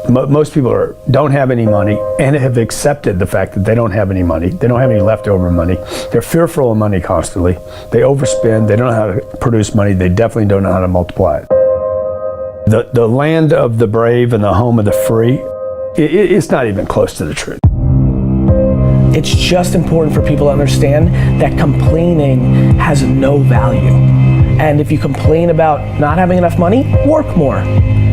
Most people don't have any money and have accepted the fact that they don't have any money. They don't have any leftover money. They're fearful of money constantly. They overspend. They don't know how to produce money. They definitely don't know how to multiply it. The land of the brave and the home of the free, it's not even close to the truth. It's just important for people to understand that complaining has no value. And if you complain about not having enough money, work more.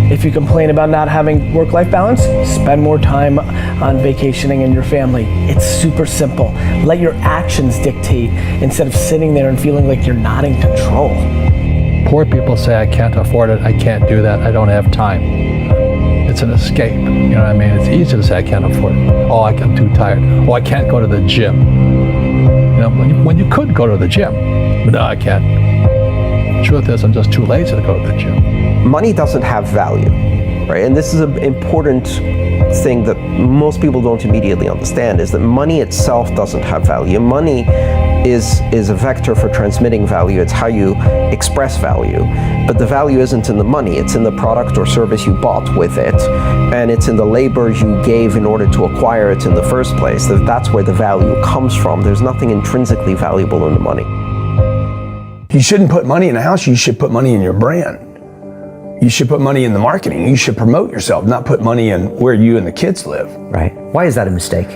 If you complain about not having work-life balance, spend more time on vacationing in your family. It's super simple. Let your actions dictate instead of sitting there and feeling like you're not in control. Poor people say, I can't afford it, I can't do that, I don't have time. It's an escape, you know what I mean? It's easy to say I can't afford it. Oh, I'm too tired. Oh, I can't go to the gym. You know, when you could go to the gym, but no, I can't. Truth is, I'm just too lazy to go to the gym. Money doesn't have value, right? And this is an important thing that most people don't immediately understand, is that money itself doesn't have value. Money is a vector for transmitting value. It's how you express value. But the value isn't in the money, it's in the product or service you bought with it. And it's in the labor you gave in order to acquire it in the first place. That's where the value comes from. There's nothing intrinsically valuable in the money. You shouldn't put money in a house, you should put money in your brand. You should put money in the marketing. You should promote yourself, not put money in where you and the kids live. Right. Why is that a mistake?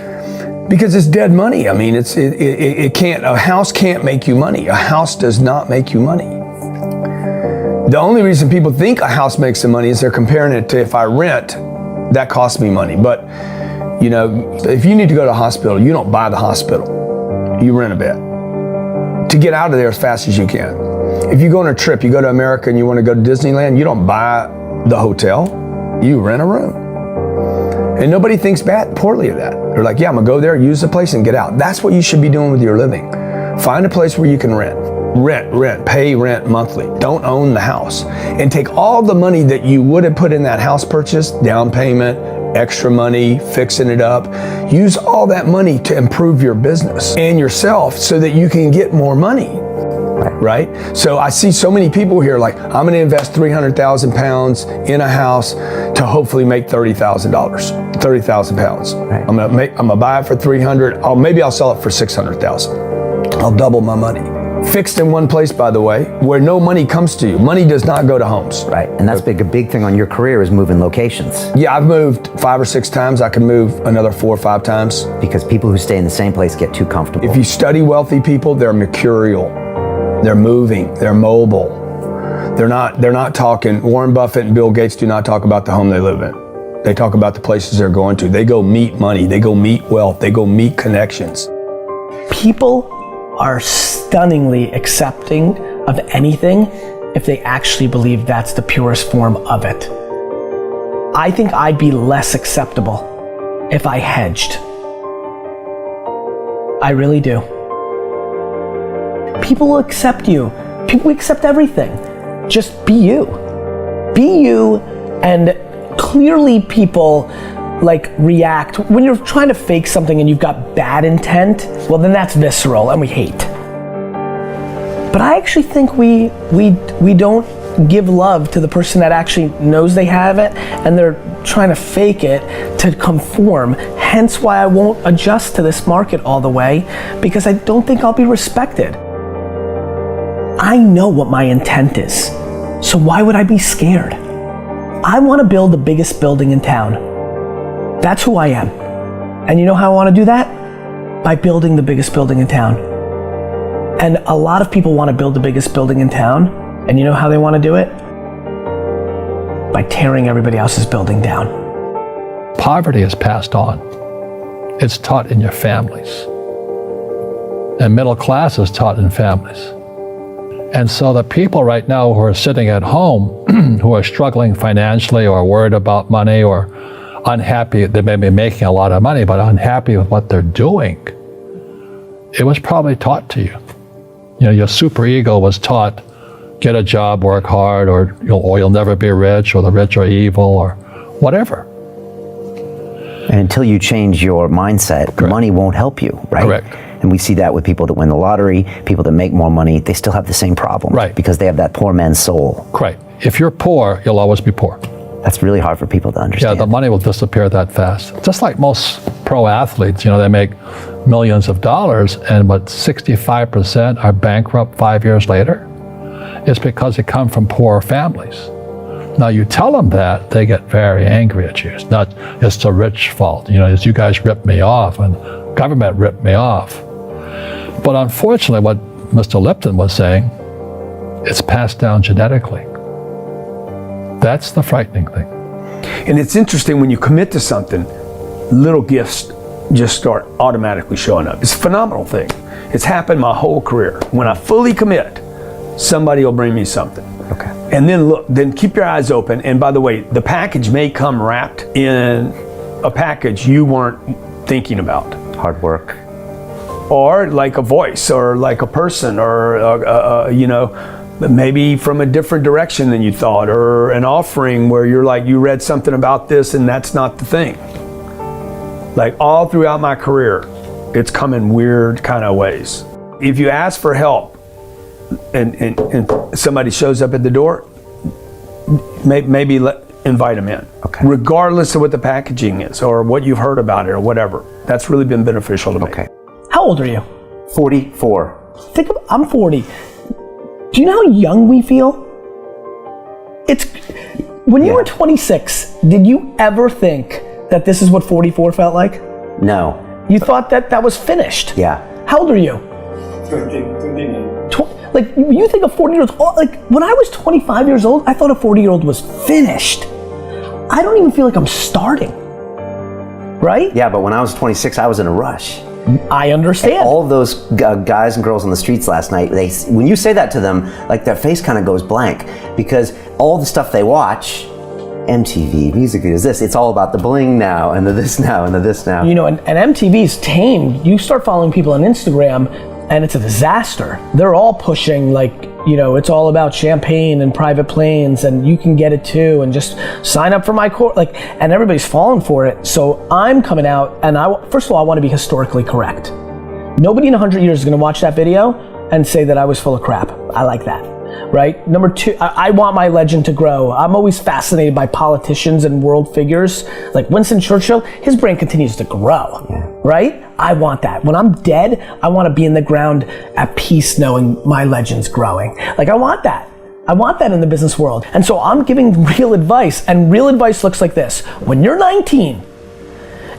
Because it's dead money. I mean, it can't, a house can't make you money. A house does not make you money. The only reason people think a house makes them money is they're comparing it to, if I rent, that costs me money. But, you know, if you need to go to a hospital, you don't buy the hospital. You rent a bed to get out of there as fast as you can. If you go on a trip, you go to America and you want to go to Disneyland, you don't buy the hotel, you rent a room. And nobody thinks poorly of that. They're like, yeah, I'm gonna go there, use the place and get out. That's what you should be doing with your living. Find a place where you can pay rent monthly. Don't own the house. And take all the money that you would have put in that house purchase, down payment, extra money, fixing it up. Use all that money to improve your business and yourself so that you can get more money. Right? So I see so many people here like, I'm gonna invest 300,000 pounds in a house to hopefully make $30,000, 30,000 pounds. Right. I'm gonna buy it for 300, maybe I'll sell it for 600,000. I'll double my money. Fixed in one place, by the way, where no money comes to you. Money does not go to homes. Right, and that's a big thing on your career is moving locations. Yeah, I've moved 5 or 6 times. I can move another 4 or 5 times. Because people who stay in the same place get too comfortable. If you study wealthy people, they're mercurial. They're moving, they're mobile. They're not talking, Warren Buffett and Bill Gates do not talk about the home they live in. They talk about the places they're going to. They go meet money, they go meet wealth, they go meet connections. People are stunningly accepting of anything if they actually believe that's the purest form of it. I think I'd be less acceptable if I hedged. I really do. People will accept you. People accept everything. Just be you. Be you, and clearly people like react. When you're trying to fake something and you've got bad intent, well then that's visceral and we hate. But I actually think we don't give love to the person that actually knows they have it and they're trying to fake it to conform. Hence why I won't adjust to this market all the way, because I don't think I'll be respected. I know what my intent is, so why would I be scared? I want to build the biggest building in town. That's who I am. And you know how I want to do that? By building the biggest building in town. And a lot of people want to build the biggest building in town, and you know how they want to do it? By tearing everybody else's building down. Poverty is passed on. It's taught in your families. And middle class is taught in families. And so the people right now who are sitting at home, who are struggling financially or worried about money or unhappy, they may be making a lot of money, but unhappy with what they're doing, it was probably taught to you. You know, your superego was taught, get a job, work hard, or you'll never be rich, or the rich are evil, or whatever. And until you change your mindset, Correct. Money won't help you, right? Correct. And we see that with people that win the lottery, people that make more money, they still have the same problem. Right. Because they have that poor man's soul. Right. If you're poor, you'll always be poor. That's really hard for people to understand. Yeah, the money will disappear that fast. Just like most pro athletes, they make millions of dollars, and but 65% are bankrupt 5 years later. It's because they come from poor families. Now you tell them that, they get very angry at you. It's the rich fault. It's you guys ripped me off and government ripped me off. But unfortunately, what Mr. Lipton was saying, it's passed down genetically. That's the frightening thing. And it's interesting when you commit to something, little gifts just start automatically showing up. It's a phenomenal thing. It's happened my whole career. When I fully commit, somebody will bring me something. Okay. And then keep your eyes open. And by the way, the package may come wrapped in a package you weren't thinking about. Hard work. Or like a voice, or like a person, or maybe from a different direction than you thought, or an offering where you're like, you read something about this and that's not the thing. Like all throughout my career, it's come in weird kind of ways. If you ask for help and somebody shows up at the door, maybe invite them in. Okay. Regardless of what the packaging is or what you've heard about it or whatever. That's really been beneficial to me. Okay. How old are you? 44. I'm 40. Do you know how young we feel? When you were 26, did you ever think that this is what 44 felt like? No. You thought that was finished? Yeah. How old are you? 39. Like, you think a 40-year-old, like, when I was 25 years old, I thought a 40-year-old was finished. I don't even feel like I'm starting, right? Yeah, but when I was 26, I was in a rush. I understand. And all of those guys and girls on the streets last night, when you say that to them, like their face kind of goes blank, because all the stuff they watch, MTV, music videos, it's all about the bling now, and the this now, and the this now. And MTV's tamed. You start following people on Instagram, and it's a disaster. They're all pushing it's all about champagne and private planes, and you can get it too, and just sign up for my course, and everybody's falling for it. So I'm coming out, and first of all, I want to be historically correct. Nobody in 100 years is going to watch that video and say that I was full of crap. I like that, right? Number two, I want my legend to grow. I'm always fascinated by politicians and world figures. Like Winston Churchill, his brain continues to grow, right? I want that. When I'm dead, I want to be in the ground at peace knowing my legend's growing. I want that. I want that in the business world. And so I'm giving real advice, and real advice looks like this. When you're 19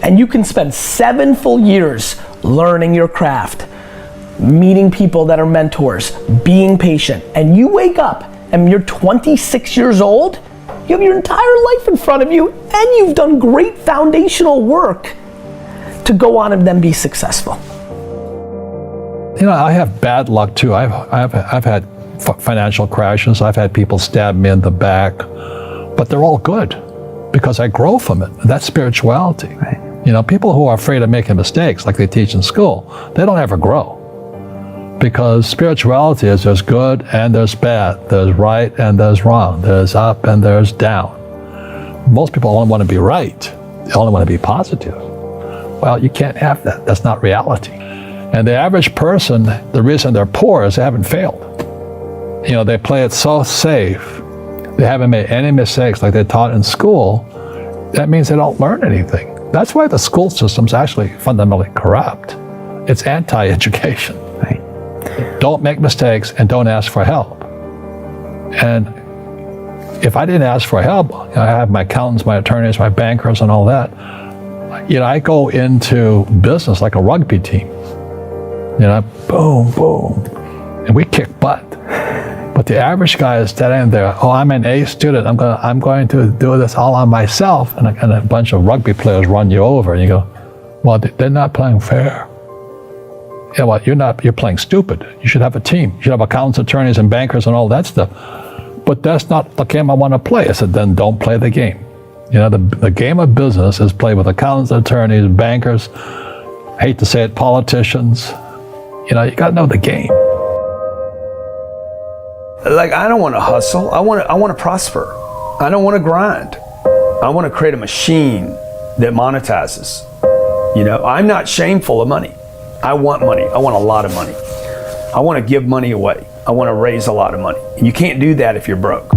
and you can spend 7 full years learning your craft, meeting people that are mentors, being patient, and you wake up and you're 26 years old, you have your entire life in front of you, and you've done great foundational work to go on and then be successful. I have bad luck too. I've had financial crashes. I've had people stab me in the back, but they're all good because I grow from it. That's spirituality. Right. People who are afraid of making mistakes, like they teach in school, they don't ever grow. Because spirituality is there's good and there's bad, there's right and there's wrong, there's up and there's down. Most people only want to be right. They only want to be positive. Well, you can't have that. That's not reality. And the average person, the reason they're poor is they haven't failed. They play it so safe. They haven't made any mistakes like they taught in school. That means they don't learn anything. That's why the school system's actually fundamentally corrupt. It's anti-education. Right. Don't make mistakes and don't ask for help. And if I didn't ask for help, I have my accountants, my attorneys, my bankers, and all that. I go into business like a rugby team. Boom, boom, and we kick butt. But the average guy is standing there. Oh, I'm an A student. I'm going to do this all on myself, and a bunch of rugby players run you over, and you go, well, they're not playing fair. Yeah, well, you're playing stupid. You should have a team. You should have accountants, attorneys, and bankers, and all that stuff. But that's not the game I want to play. I said, then don't play the game. The game of business is played with accountants, attorneys, bankers, I hate to say it, politicians. You got to know the game. I don't want to hustle. I want to prosper. I don't want to grind. I want to create a machine that monetizes. I'm not shameful of money. I want money. I want a lot of money. I want to give money away. I want to raise a lot of money. You can't do that if you're broke.